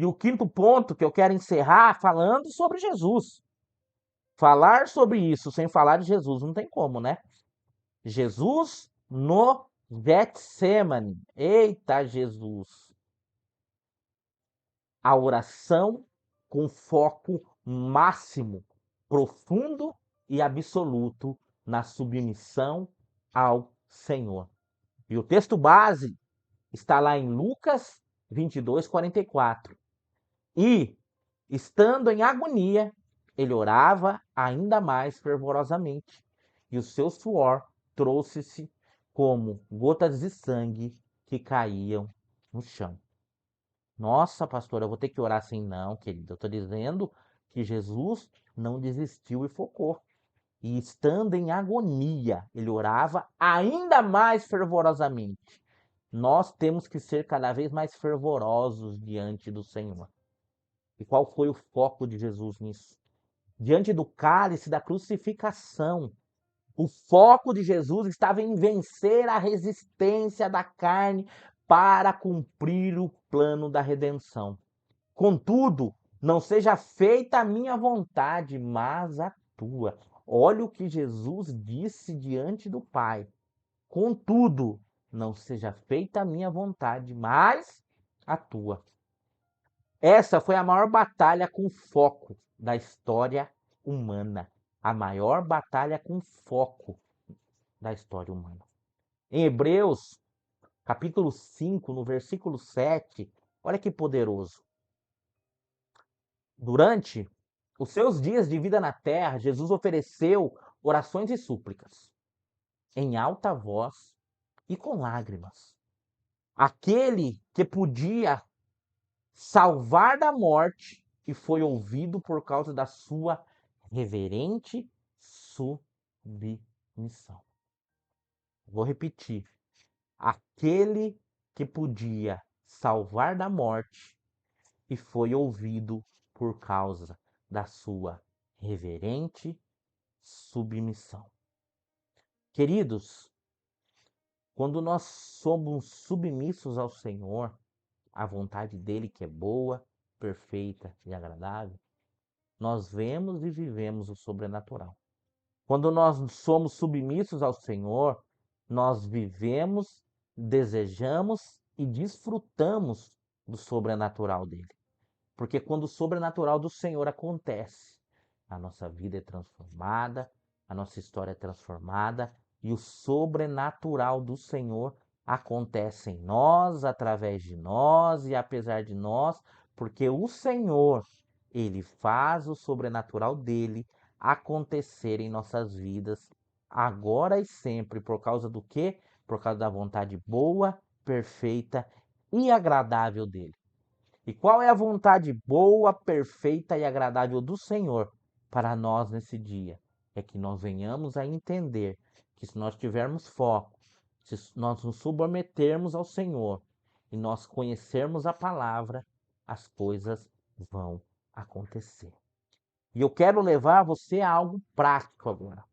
E o quinto ponto que eu quero encerrar falando sobre Jesus. Falar sobre isso sem falar de Jesus não tem como, né? Jesus no Getsemane. Eita Jesus! A oração com foco máximo, profundo e absoluto na submissão ao Senhor. E o texto base está lá em Lucas 22:44. E, estando em agonia, ele orava ainda mais fervorosamente, e o seu suor trouxe-se como gotas de sangue que caíam no chão. Nossa, pastor, eu vou ter que orar assim? Não, querido. Eu estou dizendo que Jesus não desistiu e focou. E estando em agonia, ele orava ainda mais fervorosamente. Nós temos que ser cada vez mais fervorosos diante do Senhor. E qual foi o foco de Jesus nisso? Diante do cálice da crucificação, o foco de Jesus estava em vencer a resistência da carne para cumprir o plano da redenção. Contudo, não seja feita a minha vontade, mas a tua. Olha o que Jesus disse diante do Pai. Contudo, não seja feita a minha vontade, mas a tua. Essa foi a maior batalha com foco da história humana. A maior batalha com foco da história humana. Em Hebreus, capítulo 5, no versículo 7, olha que poderoso. Durante os seus dias de vida na terra, Jesus ofereceu orações e súplicas, em alta voz e com lágrimas. Aquele que podia salvar da morte e foi ouvido por causa da sua reverente submissão. Vou repetir. Aquele que podia salvar da morte e foi ouvido por causa da sua reverente submissão. Queridos, quando nós somos submissos ao Senhor, à vontade dele que é boa, perfeita e agradável, nós vemos e vivemos o sobrenatural. Quando nós somos submissos ao Senhor, nós vivemos, desejamos e desfrutamos do sobrenatural dele. Porque quando o sobrenatural do Senhor acontece, a nossa vida é transformada, a nossa história é transformada e o sobrenatural do Senhor acontece em nós, através de nós e apesar de nós, porque o Senhor, ele faz o sobrenatural dele acontecer em nossas vidas, agora e sempre, por causa do quê? Por causa da vontade boa, perfeita e agradável dele. E qual é a vontade boa, perfeita e agradável do Senhor para nós nesse dia? É que nós venhamos a entender que se nós tivermos foco, se nós nos submetermos ao Senhor e nós conhecermos a palavra, as coisas vão acontecer. E eu quero levar você a algo prático agora.